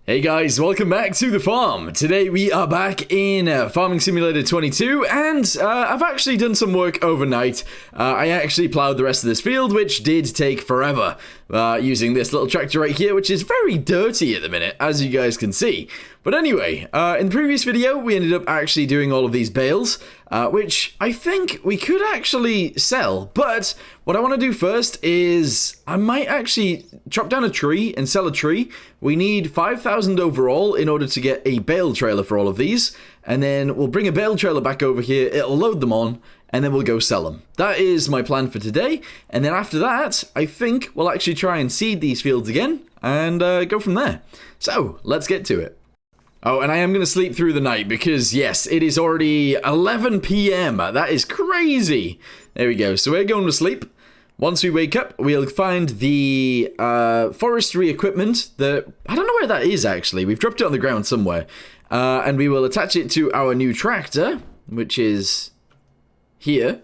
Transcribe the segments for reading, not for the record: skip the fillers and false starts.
Hey guys, welcome back to the farm. Today we are back in Farming Simulator 22 and I've actually done some work overnight. I actually plowed the rest of this field, which did take forever, using this little tractor right here, which is very dirty at the minute, as you guys can see. But anyway, in the previous video, we ended up actually doing all of these bales, which I think we could actually sell. But what I want to do first is I might actually chop down a tree and sell a tree. We need 5,000 overall in order to get a bale trailer for all of these. And then we'll bring a bale trailer back over here. It'll load them on. And then we'll go sell them. That is my plan for today. And then after that, I think we'll actually try and seed these fields again. And go from there. So, let's get to it. Oh, and I am going to sleep through the night because, yes, it is already 11 p.m. That is crazy. There we go. So we're going to sleep. Once we wake up, we'll find the forestry equipment that... I don't know where that is, actually. We've dropped it on the ground somewhere. And we will attach it to our new tractor, which is here.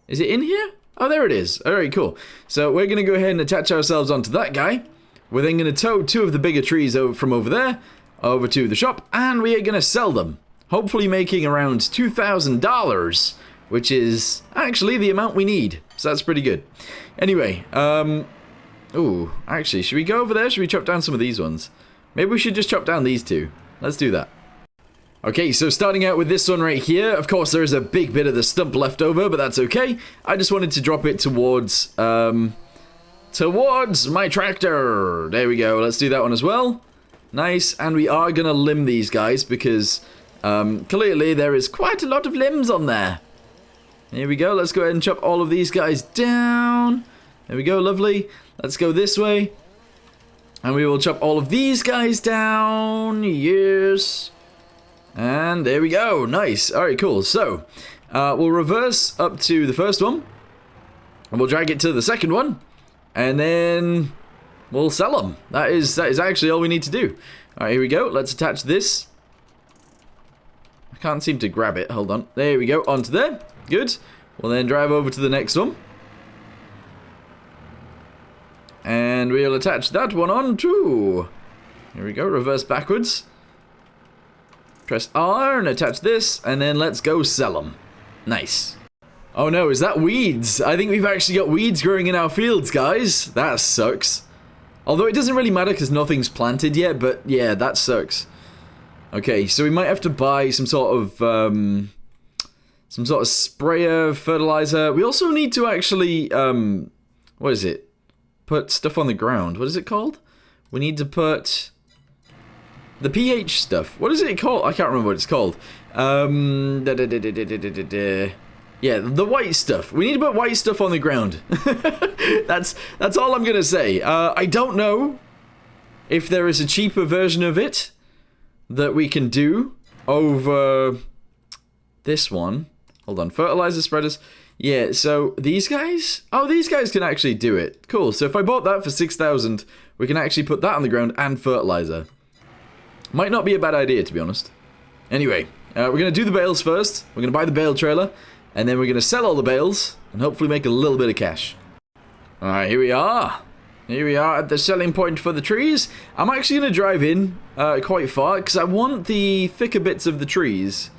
Is it in here? Oh, there it is. All right, cool. So we're going to go ahead and attach ourselves onto that guy. We're then going to tow two of the bigger trees from over there over to the shop, and we are going to sell them, hopefully making around $2,000, which is actually the amount we need, so that's pretty good. Anyway, ooh, actually, should we go over there? Should we chop down some of these ones? Maybe we should just chop down these two. Let's do that. Okay, so starting out with this one right here, of course there is a big bit of the stump left over, but that's okay. I just wanted to drop it towards my tractor. There we go, let's do that one as well. Nice, and we are going to limb these guys because clearly there is quite a lot of limbs on there. Here we go, let's go ahead and chop all of these guys down. There we go, lovely. Let's go this way. And we will chop all of these guys down. Yes. And there we go, nice. Alright, cool. So, we'll reverse up to the first one. And we'll drag it to the second one. And then we'll sell them. That is actually all we need to do. Alright, here we go. Let's attach this. I can't seem to grab it. Hold on. There we go. Onto there. Good. We'll then drive over to the next one. And we'll attach that one on too. Here we go. Reverse backwards. Press R and attach this. And then let's go sell them. Nice. Oh no, is that weeds? I think we've actually got weeds growing in our fields, guys. That sucks. Although it doesn't really matter because nothing's planted yet, but yeah, that sucks. Okay, so we might have to buy some sort of sprayer, fertilizer. We also need to actually, what is it? Put stuff on the ground. What is it called? We need to put the pH stuff. What is it called? I can't remember what it's called. Yeah, the white stuff. We need to put white stuff on the ground. That's all I'm gonna say. I don't know if there is a cheaper version of it that we can do over this one. Hold on, fertilizer spreaders. Yeah, so these guys? Oh, these guys can actually do it. Cool, so if I bought that for 6,000, we can actually put that on the ground and fertilizer. Might not be a bad idea, to be honest. Anyway, we're gonna do the bales first. We're gonna buy the bale trailer. And then we're going to sell all the bales and hopefully make a little bit of cash. Alright, here we are. Here we are at the selling point for the trees. I'm actually going to drive in quite far because I want the thicker bits of the trees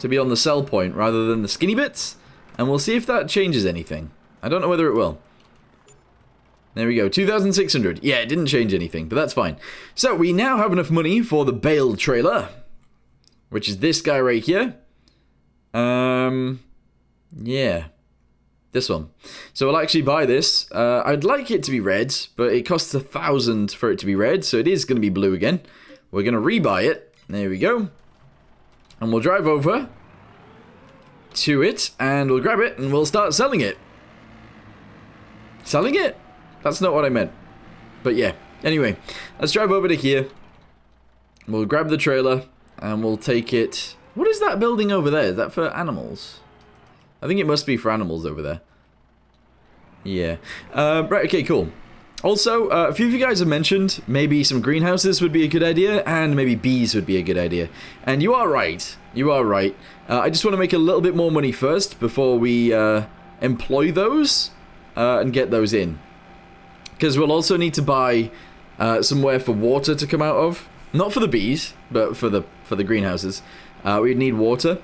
to be on the sell point rather than the skinny bits. And we'll see if that changes anything. I don't know whether it will. There we go, 2,600. Yeah, it didn't change anything, but that's fine. So we now have enough money for the bale trailer, which is this guy right here. Yeah, this one. So we'll actually buy this. I'd like it to be red, but it costs 1,000 for it to be red, so it is going to be blue again. We're going to rebuy it. There we go. And we'll drive over to it, and we'll grab it, and we'll start selling it. Selling it? That's not what I meant. But yeah, anyway, let's drive over to here. We'll grab the trailer, and we'll take it. What is that building over there? Is that for animals? I think it must be for animals over there. Yeah. Right, okay, cool. Also, a few of you guys have mentioned maybe some greenhouses would be a good idea, and maybe bees would be a good idea. And you are right. You are right. I just want to make a little bit more money first before we employ those and get those in. Because we'll also need to buy somewhere for water to come out of. Not for the bees, but for the greenhouses. We'd need water.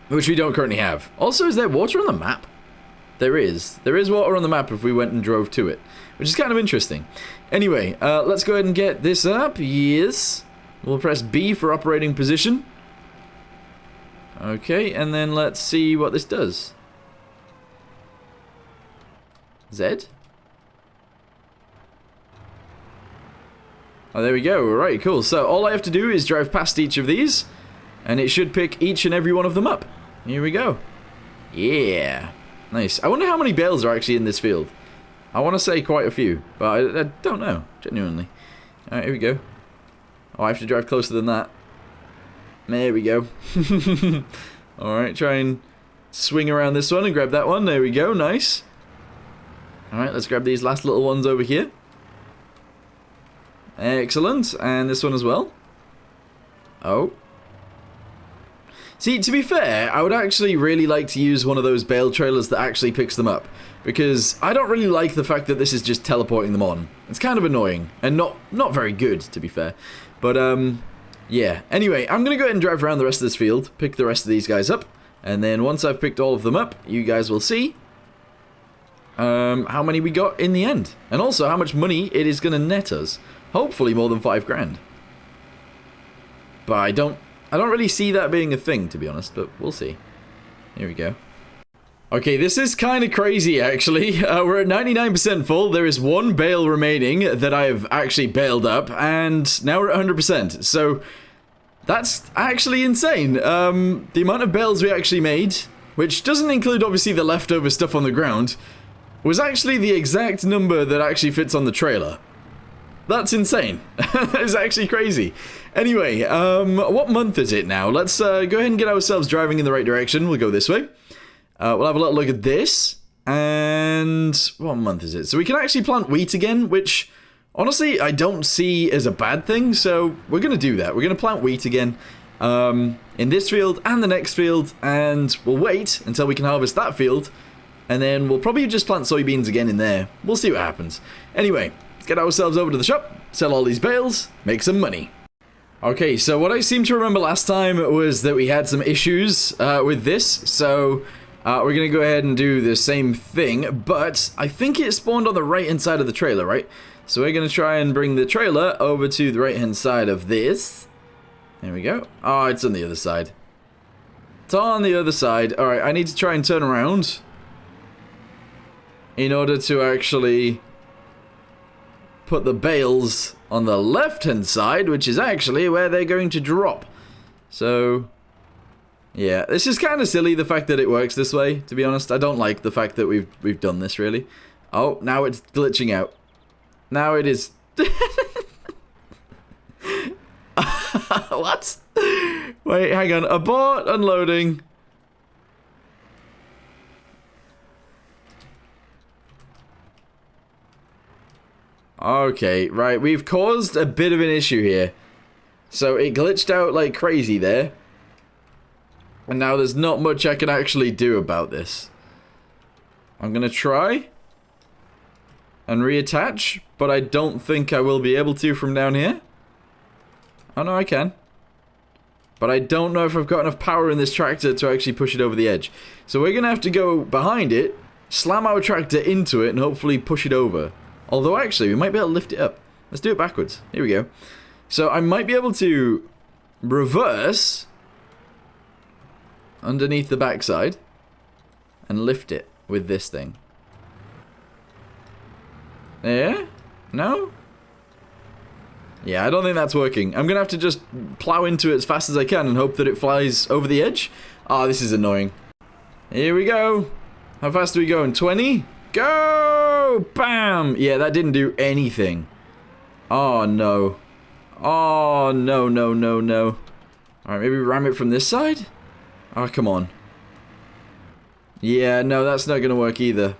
Which we don't currently have. Also, is there water on the map? There is. There is water on the map if we went and drove to it. Which is kind of interesting. Anyway, let's go ahead and get this up. Yes. We'll press B for operating position. Okay, and then let's see what this does. Z? Oh, there we go. Alright, cool. So all I have to do is drive past each of these, and it should pick each and every one of them up. Here we go. Yeah. Nice. I wonder how many bales are actually in this field. I want to say quite a few, but I don't know, genuinely. Alright, here we go. Oh, I have to drive closer than that. There we go. Alright, try and swing around this one and grab that one. There we go, nice. Alright, let's grab these last little ones over here. Excellent, and this one as well. Oh. See, to be fair, I would actually really like to use one of those bale trailers that actually picks them up. Because I don't really like the fact that this is just teleporting them on. It's kind of annoying, and not very good, to be fair. But, yeah. Anyway, I'm going to go ahead and drive around the rest of this field, pick the rest of these guys up, and then once I've picked all of them up, you guys will see how many we got in the end. And also how much money it is going to net us. Hopefully more than 5 grand. But I don't really see that being a thing, to be honest, but we'll see. Here we go. Okay, this is kind of crazy, actually. We're at 99% full. There is one bale remaining that I've actually bailed up, and now we're at 100%. So, that's actually insane. The amount of bales we actually made, which doesn't include, obviously, the leftover stuff on the ground, was actually the exact number that actually fits on the trailer. That's insane. It's actually crazy. Anyway, what month is it now? Let's go ahead and get ourselves driving in the right direction. We'll go this way. We'll have a little look at this. And what month is it? So we can actually plant wheat again, which honestly I don't see as a bad thing. So we're going to do that. We're going to plant wheat again in this field and the next field. And we'll wait until we can harvest that field. And then we'll probably just plant soybeans again in there. We'll see what happens. Anyway, let's get ourselves over to the shop, sell all these bales, make some money. Okay, so what I seem to remember last time was that we had some issues with this. So we're going to go ahead and do the same thing. But I think it spawned on the right-hand side of the trailer, right? So we're going to try and bring the trailer over to the right-hand side of this. There we go. Oh, it's on the other side. It's on the other side. Alright, I need to try and turn around in order to actually put the bales on the left-hand side, which is actually where they're going to drop. So, yeah, this is kind of silly, the fact that it works this way, to be honest. I don't like the fact that we've done this, really. Oh, now it's glitching out. Now it is... What? Wait, hang on. Abort unloading. Okay, right, we've caused a bit of an issue here. So it glitched out like crazy there. And now there's not much I can actually do about this. I'm gonna try and reattach, but I don't think I will be able to from down here. Oh no, I can. But I don't know if I've got enough power in this tractor to actually push it over the edge. So we're gonna have to go behind it, slam our tractor into it, and hopefully push it over. Although, actually, we might be able to lift it up. Let's do it backwards. Here we go. So, I might be able to reverse underneath the backside and lift it with this thing. Yeah? No? Yeah, I don't think that's working. I'm going to have to just plow into it as fast as I can and hope that it flies over the edge. Ah, this is annoying. Here we go. How fast are we going? 20? Go! Bam! Yeah, that didn't do anything. Oh, no. Oh, no, no, no, no. Alright, maybe ram it from this side? Oh, come on. Yeah, no, that's not gonna work either.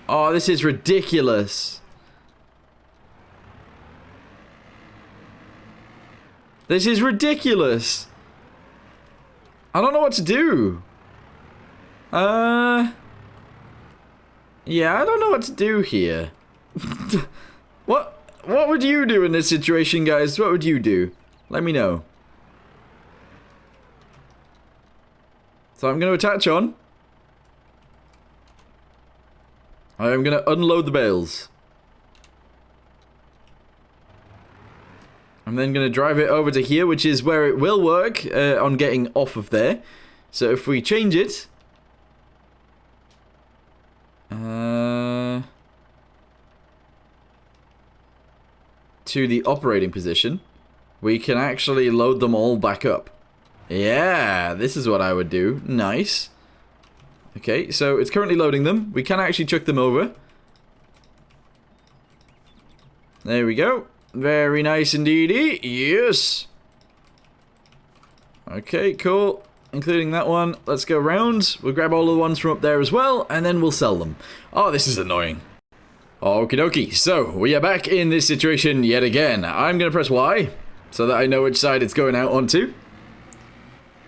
Oh, this is ridiculous. This is ridiculous. I don't know what to do. Yeah, I don't know what to do here. What? What would you do in this situation, guys? What would you do? Let me know. So I'm going to attach on. I am going to unload the bales. I'm then going to drive it over to here, which is where it will work on getting off of there. So if we change it... to the operating position, we can actually load them all back up. Yeah, this is what I would do. Nice. Okay, so it's currently loading them. We can actually chuck them over. There we go. Very nice indeedy. Yes. Okay, cool. Including that one. Let's go around. We'll grab all of the ones from up there as well, and then we'll sell them. Oh, this is annoying. Okie dokie. So, we are back in this situation yet again. I'm going to press Y, so that I know which side it's going out onto.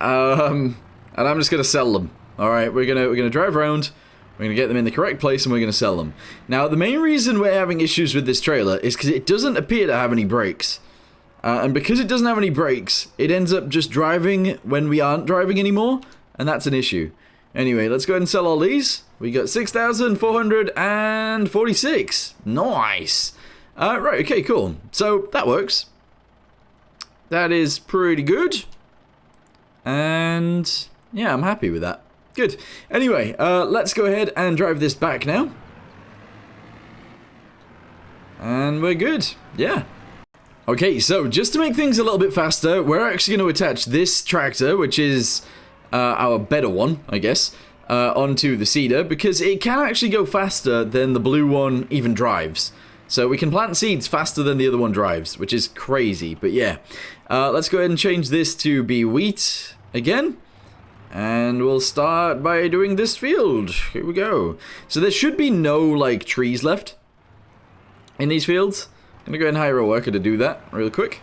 And I'm just going to sell them. Alright, we're gonna drive around. We're going to get them in the correct place and we're going to sell them. Now, the main reason we're having issues with this trailer is because it doesn't appear to have any brakes. And because it doesn't have any brakes, it ends up just driving when we aren't driving anymore. And that's an issue. Anyway, let's go ahead and sell all these. We got 6,446. Nice. Right, okay, cool. So, that works. That is pretty good. And, yeah, I'm happy with that. Good. Anyway, let's go ahead and drive this back now. And we're good. Yeah. Okay, so just to make things a little bit faster, we're actually going to attach this tractor, which is our better one, I guess, onto the seeder, because it can actually go faster than the blue one even drives. So we can plant seeds faster than the other one drives, which is crazy, but yeah. Let's go ahead and change this to be wheat again. And we'll start by doing this field. Here we go. So there should be no, like, trees left in these fields. I'm gonna go ahead and hire a worker to do that real quick.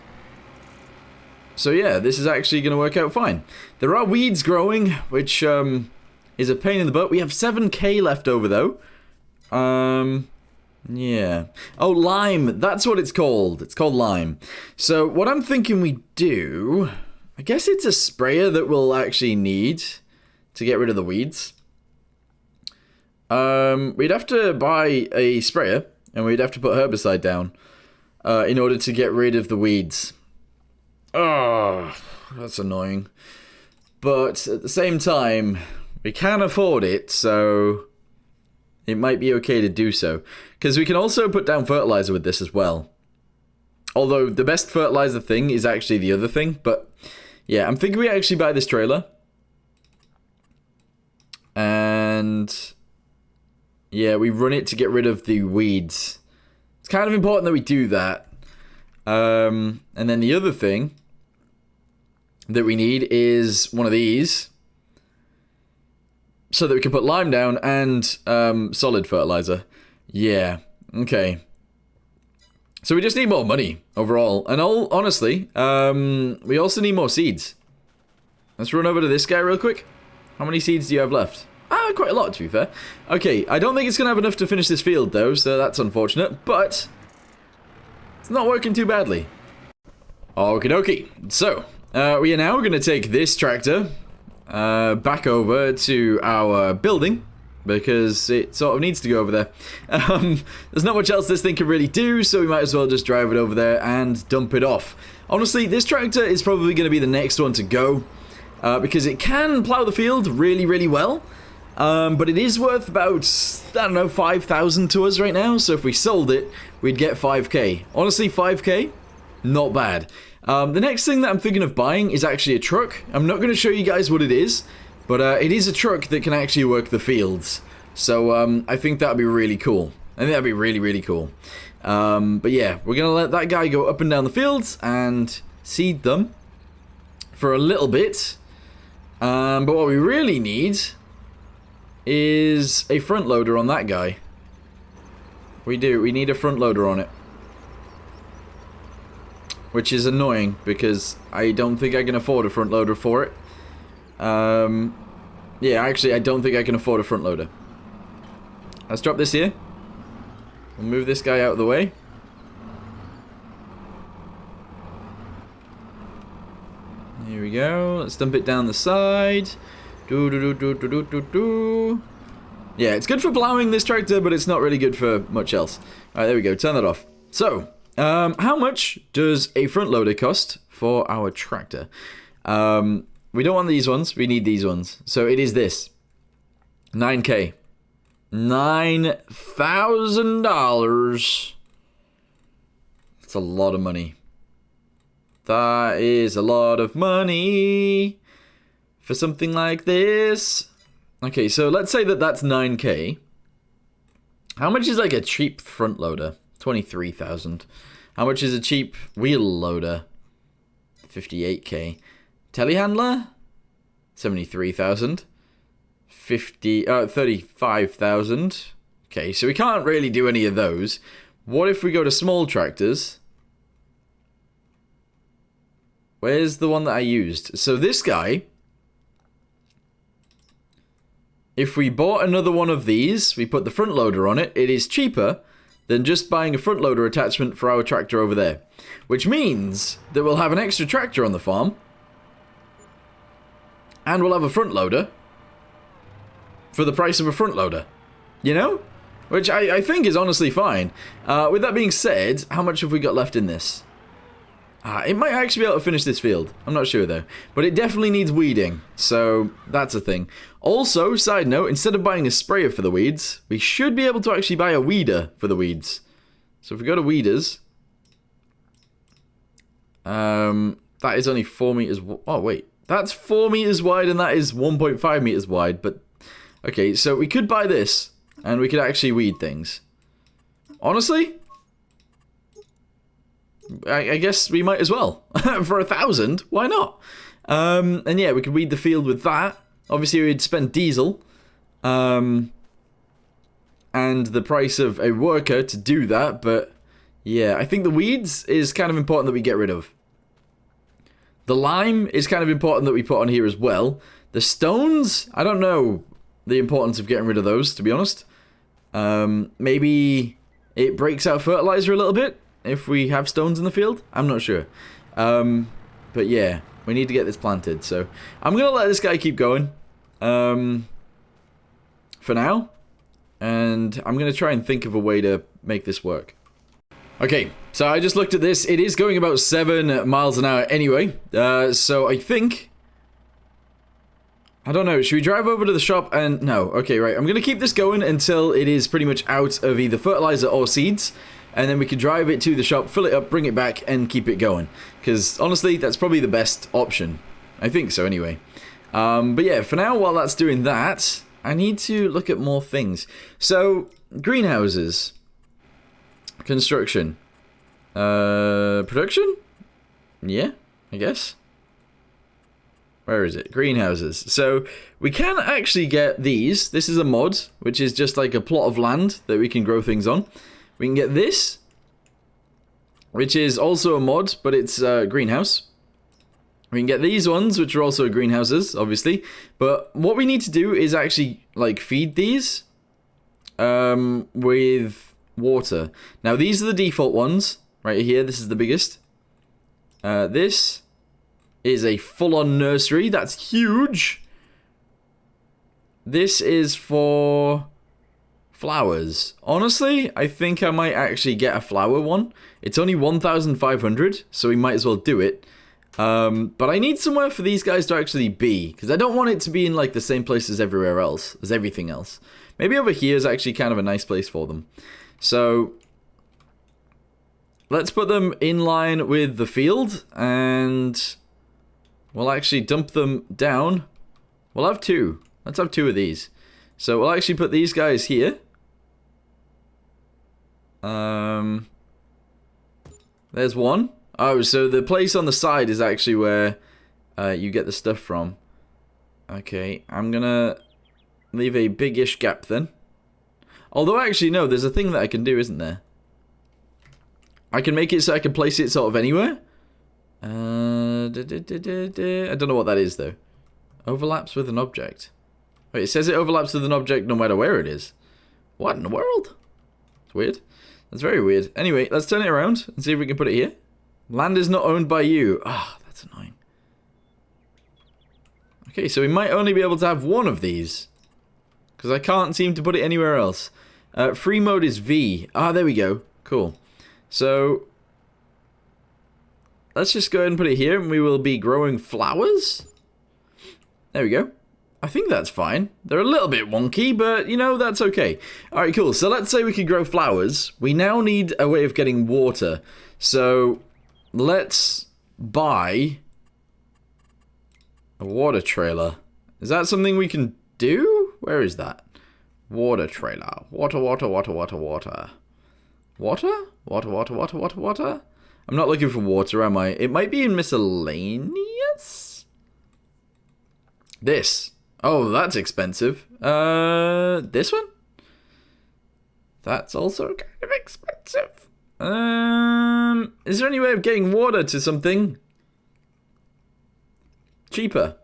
So yeah, this is actually gonna work out fine. There are weeds growing, which is a pain in the butt. We have 7k left over, though. Yeah. Oh, lime. That's what it's called. It's called lime. So what I'm thinking we do... I guess it's a sprayer that we'll actually need to get rid of the weeds. We'd have to buy a sprayer, and we'd have to put herbicide down in order to get rid of the weeds. Oh, that's annoying. But at the same time, we can afford it, so it might be okay to do so. Because we can also put down fertilizer with this as well. Although the best fertilizer thing is actually the other thing, but... yeah, I'm thinking we actually buy this trailer. And... yeah, we run it to get rid of the weeds. It's kind of important that we do that. And then the other thing that we need is one of these. So that we can put lime down and solid fertilizer. Yeah, okay. So we just need more money overall. And honestly, we also need more seeds. Let's run over to this guy real quick. How many seeds do you have left? Ah, quite a lot, to be fair. Okay, I don't think it's going to have enough to finish this field, though, so that's unfortunate. But it's not working too badly. Okie dokie. So, we are now going to take this tractor back over to our building. Because it sort of needs to go over there. There's not much else this thing can really do, so we might as well just drive it over there and dump it off. Honestly, this tractor is probably going to be the next one to go. Because it can plow the field really, really well. But it is worth about, I don't know, 5,000 to us right now. So if we sold it, we'd get 5k. Honestly, 5k? Not bad. The next thing that I'm thinking of buying is actually a truck. I'm not going to show you guys what it is. But it is a truck that can actually work the fields. So I think that would be really cool. I think that would be really, really cool. But yeah, we're going to let that guy go up and down the fields and seed them for a little bit. But what we really need is a front loader on that guy. We do. We need a front loader on it. Which is annoying because I don't think I can afford a front loader for it. Yeah, actually, I don't think I can afford a front loader. Let's drop this here. We'll move this guy out of the way. Here we go. Let's dump it down the side. Do. Yeah, it's good for plowing this tractor, but it's not really good for much else. Alright, there we go. Turn that off. So, how much does a front loader cost for our tractor? We don't want these ones. We need these ones. So it is this. 9K. $9,000. That's a lot of money. That is a lot of money for something like this. Okay, so let's say that that's 9K. How much is like a cheap front loader? 23,000. How much is a cheap wheel loader? 58K. Telehandler? 73,000. 35,000. Okay, so we can't really do any of those. What if we go to small tractors? Where's the one that I used? So this guy, if we bought another one of these, we put the front loader on it, it is cheaper than just buying a front loader attachment for our tractor over there. Which means that we'll have an extra tractor on the farm, and we'll have a front loader for the price of a front loader. You know? Which I think is honestly fine. With that being said, how much have we got left in this? It might actually be able to finish this field. I'm not sure though. But it definitely needs weeding. So that's a thing. Also, side note, instead of buying a sprayer for the weeds, we should be able to actually buy a weeder for the weeds. So if we go to weeders, that is only 4 meters. Oh wait, that's 4 meters wide and that is 1.5 meters wide. But okay, so we could buy this and we could actually weed things. Honestly, I guess we might as well. For 1,000, why not? And yeah, we could weed the field with that. Obviously, we'd spend diesel. And the price of a worker to do that. But yeah, I think the weeds is kind of important that we get rid of. The lime is kind of important that we put on here as well. The stones, I don't know the importance of getting rid of those, to be honest. Maybe it breaks out fertilizer a little bit if we have stones in the field. I'm not sure. But yeah, we need to get this planted. So I'm going to let this guy keep going for now. And I'm going to try and think of a way to make this work. Okay, so I just looked at this. It is going about 7 miles an hour anyway. So I think... I don't know, should we drive over to the shop and... No, okay, right. I'm going to keep this going until it is pretty much out of either fertilizer or seeds. And then we can drive it to the shop, fill it up, bring it back, and keep it going. Because, honestly, that's probably the best option. I think so, anyway. But yeah, for now, while that's doing that, I need to look at more things. So, greenhouses. Construction. Production? Yeah, I guess. Where is it? Greenhouses. So, we can actually get these. This is a mod, which is just like a plot of land that we can grow things on. We can get this, which is also a mod, but it's a greenhouse. We can get these ones, which are also greenhouses, obviously. But what we need to do is actually, like, feed these with water. Now, these are the default ones. Right here, this is the biggest. This is a full-on nursery. That's huge. This is for... flowers. Honestly, I think I might actually get a flower one. It's only 1,500, so we might as well do it. But I need somewhere for these guys to actually be, because I don't want it to be in like the same place as everywhere else, as everything else. Maybe over here is actually kind of a nice place for them. So, let's put them in line with the field, and we'll actually dump them down. We'll have 2. Let's have 2 of these. So we'll actually put these guys here. There's one. Oh, so the place on the side is actually where you get the stuff from. Okay, I'm gonna leave a big-ish gap then. Although, actually, no, there's a thing that I can do, isn't there? I can make it so I can place it sort of anywhere. I don't know what that is, though. Overlaps with an object. Wait, it says it overlaps with an object no matter where it is. What in the world? It's weird. That's very weird. Anyway, let's turn it around and see if we can put it here. Land is not owned by you. Ah, that's annoying. Okay, so we might only be able to have one of these. Because I can't seem to put it anywhere else. Free mode is V. Ah, there we go. Cool. So, let's just go ahead and put it here, and we will be growing flowers. There we go. I think that's fine. They're a little bit wonky, but, you know, that's okay. Alright, cool. So, let's say we could grow flowers. We now need a way of getting water. So, let's buy a water trailer. Is that something we can do? Where is that? Water trailer. Water, water, water, water, water. Water? Water, water, water, water, water? I'm not looking for water, am I? It might be in miscellaneous? This. Oh, that's expensive. This one? That's also kind of expensive. Is there any way of getting water to something cheaper?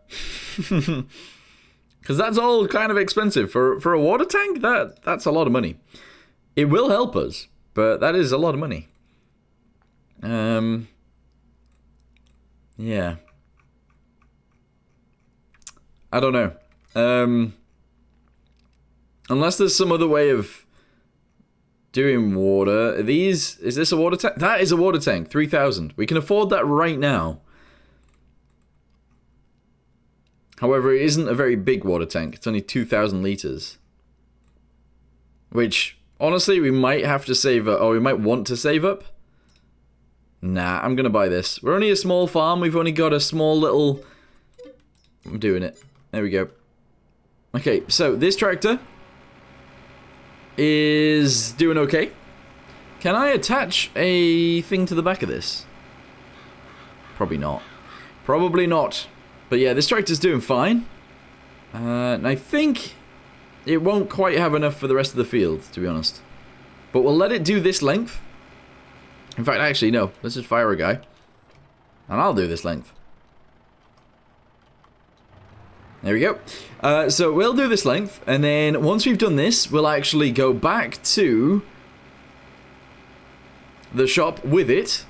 Because that's all kind of expensive. For a water tank, that's a lot of money. It will help us, but that is a lot of money. Yeah. I don't know. Unless there's some other way of doing water. Is this a water tank? That is a water tank. 3,000. We can afford that right now. However, it isn't a very big water tank. It's only 2,000 liters. Which, honestly, we might have to save up. Oh, we might want to save up. Nah, I'm gonna buy this. We're only a small farm. We've only got a small little... I'm doing it. There we go. Okay, so this tractor is doing okay. Can I attach a thing to the back of this? Probably not. Probably not. But yeah, this tractor's doing fine. And I think it won't quite have enough for the rest of the field, to be honest. But we'll let it do this length. In fact, actually, no. Let's just fire a guy. And I'll do this length. There we go. So we'll do this length. And then once we've done this, we'll actually go back to the shop with it.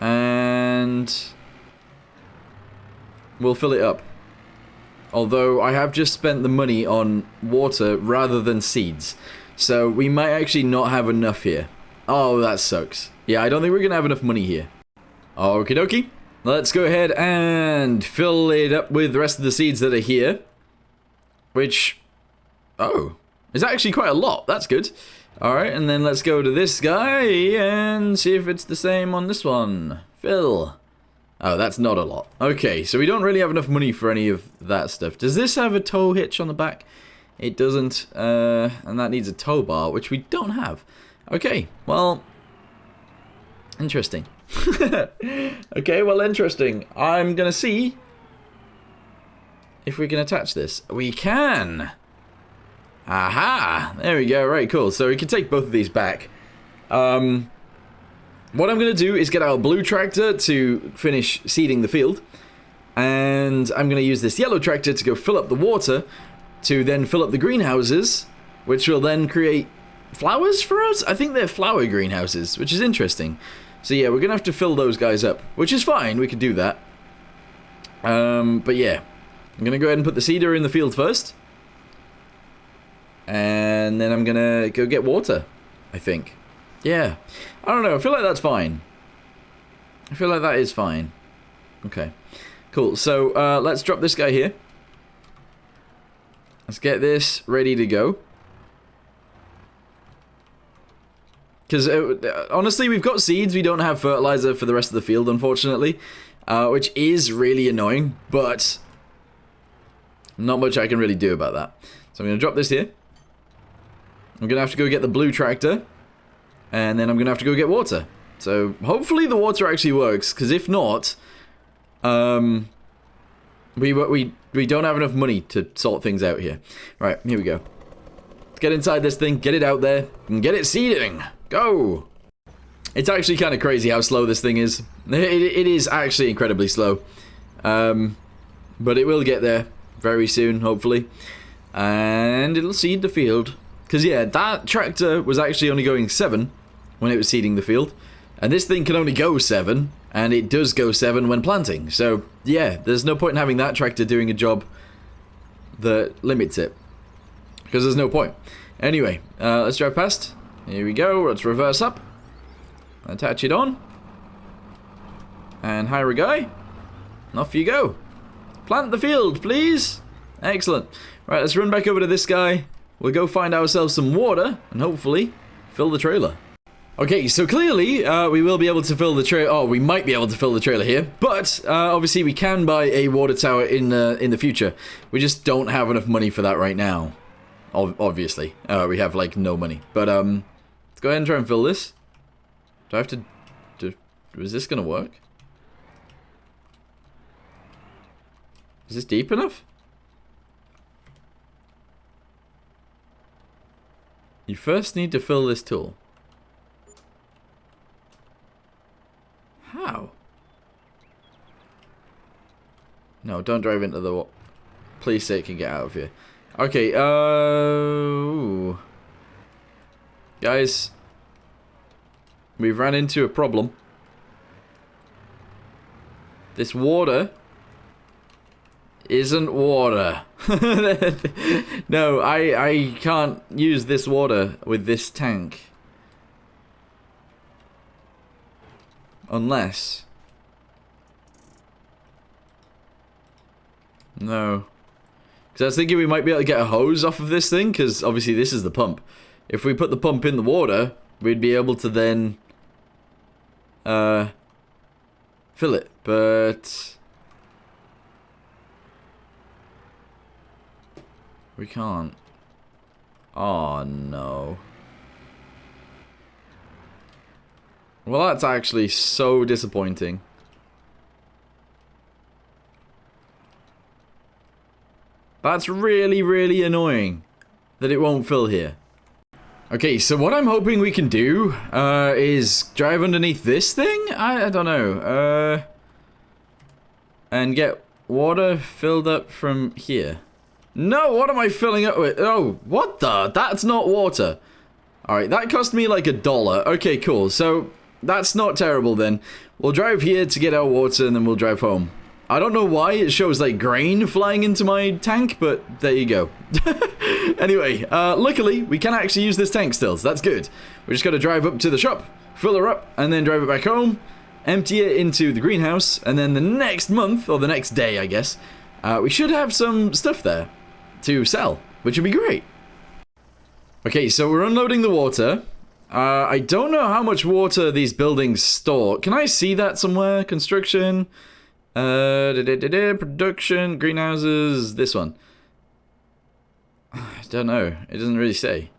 And we'll fill it up. Although I have just spent the money on water rather than seeds. So we might actually not have enough here. Oh, that sucks. Yeah, I don't think we're going to have enough money here. Okie dokie. Let's go ahead and fill it up with the rest of the seeds that are here. Which, oh, is actually quite a lot. That's good. Alright, and then let's go to this guy and see if it's the same on this one. Fill. Oh, that's not a lot. Okay, so we don't really have enough money for any of that stuff. Does this have a tow hitch on the back? It doesn't, and that needs a tow bar, which we don't have. Okay, well, interesting. Okay, well, interesting. I'm gonna see if we can attach this. We can! Aha! There we go, right, cool. So we can take both of these back. What I'm gonna do is get our blue tractor to finish seeding the field. And I'm gonna use this yellow tractor to go fill up the water, to then fill up the greenhouses, which will then create flowers for us? I think they're flower greenhouses, which is interesting. So yeah, we're going to have to fill those guys up, which is fine. We could do that. But yeah, I'm going to go ahead and put the seeder in the field first. And then I'm going to go get water, I think. Yeah. I don't know. I feel like that's fine. I feel like that is fine. Okay. Cool. So let's drop this guy here. Let's get this ready to go. Because, honestly, we've got seeds. We don't have fertilizer for the rest of the field, unfortunately. Which is really annoying, but not much I can really do about that. So I'm going to drop this here. I'm going to have to go get the blue tractor. And then I'm going to have to go get water. So, hopefully the water actually works. Because if not, we don't have enough money to sort things out here. Right, here we go. Let's get inside this thing, get it out there, and get it seeding. Go! It's actually kind of crazy how slow this thing is. It is actually incredibly slow. But it will get there very soon, hopefully. And it'll seed the field. Because, yeah, that tractor was actually only going 7 when it was seeding the field. And this thing can only go 7, and it does go 7 when planting. So, yeah, there's no point in having that tractor doing a job that limits it. Because there's no point. Anyway, let's drive past. Here we go. Let's reverse up. Attach it on. And hire a guy. And off you go. Plant the field, please. Excellent. Right, let's run back over to this guy. We'll go find ourselves some water, and hopefully fill the trailer. Okay, so clearly, we will be able to fill the trailer. Oh, we might be able to fill the trailer here, but obviously we can buy a water tower in the future. We just don't have enough money for that right now. Obviously, we have like no money. But let's go ahead and try and fill this. Do I have to? Is this gonna work? Is this deep enough? You first need to fill this tool. How? No, don't drive into the wall. Please say it can get out of here. Okay, ooh. Guys, we've ran into a problem. This water isn't water. No, I can't use this water with this tank. Unless... No. Because I was thinking we might be able to get a hose off of this thing, because obviously this is the pump. If we put the pump in the water, we'd be able to then... fill it, but... We can't. Oh, no. Well, that's actually so disappointing. That's really, really annoying that it won't fill here. Okay, so what I'm hoping we can do is drive underneath this thing? I don't know. And get water filled up from here. No, what am I filling up with? Oh, what the? That's not water. Alright, that cost me like $1. Okay, cool. So, that's not terrible then. We'll drive here to get our water and then we'll drive home. I don't know why it shows like grain flying into my tank, but there you go. Anyway, luckily, we can actually use this tank still, so that's good. We just gotta drive up to the shop, fill her up, and then drive it back home, empty it into the greenhouse, and then the next month, or the next day, I guess, we should have some stuff there to sell, which would be great. Okay, so we're unloading the water. I don't know how much water these buildings store. Can I see that somewhere? Construction, production, greenhouses, this one. I don't know. It doesn't really say.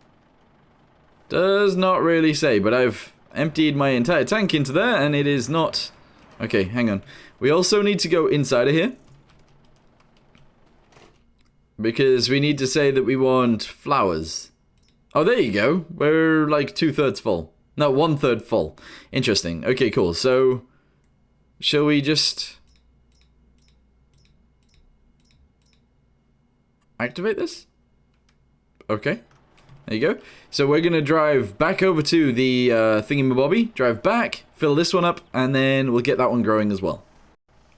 Does not really say, but I've emptied my entire tank into there and it is not... Okay, hang on. We also need to go inside of here. Because we need to say that we want flowers. Oh, there you go. We're like 2/3 full. No, 1/3 full. Interesting. Okay, cool. So, shall we just activate this? Okay. There you go. So we're going to drive back over to the thingamabobby. Drive back, fill this one up, and then we'll get that one growing as well.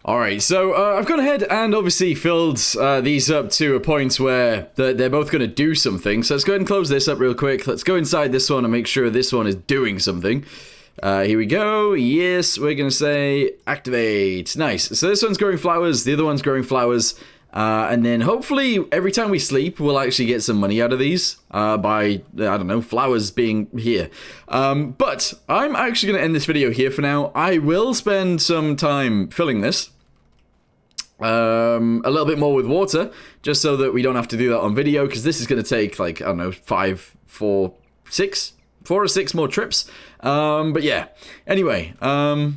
Alright, so I've gone ahead and obviously filled these up to a point where they're both going to do something. So let's go ahead and close this up real quick. Let's go inside this one and make sure this one is doing something. Here we go. Yes, we're going to say activate. Nice. So this one's growing flowers. The other one's growing flowers. And then hopefully every time we sleep, we'll actually get some money out of these by, I don't know, flowers being here. But I'm actually going to end this video here for now. I will spend some time filling this. A little bit more with water, just so that we don't have to do that on video, because this is going to take, like, I don't know, 4 or 6 more trips. But yeah. Anyway, oh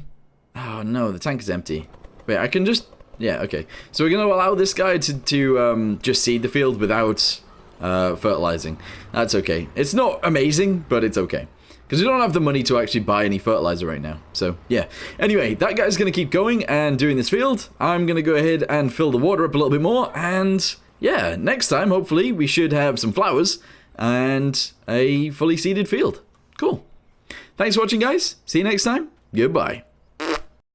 no, the tank is empty. Wait, I can just... Yeah, okay. So we're going to allow this guy to just seed the field without fertilizing. That's okay. It's not amazing, but it's okay. Because we don't have the money to actually buy any fertilizer right now. So, yeah. Anyway, that guy's going to keep going and doing this field. I'm going to go ahead and fill the water up a little bit more. And, yeah, next time, hopefully, we should have some flowers and a fully seeded field. Cool. Thanks for watching, guys. See you next time. goodbye.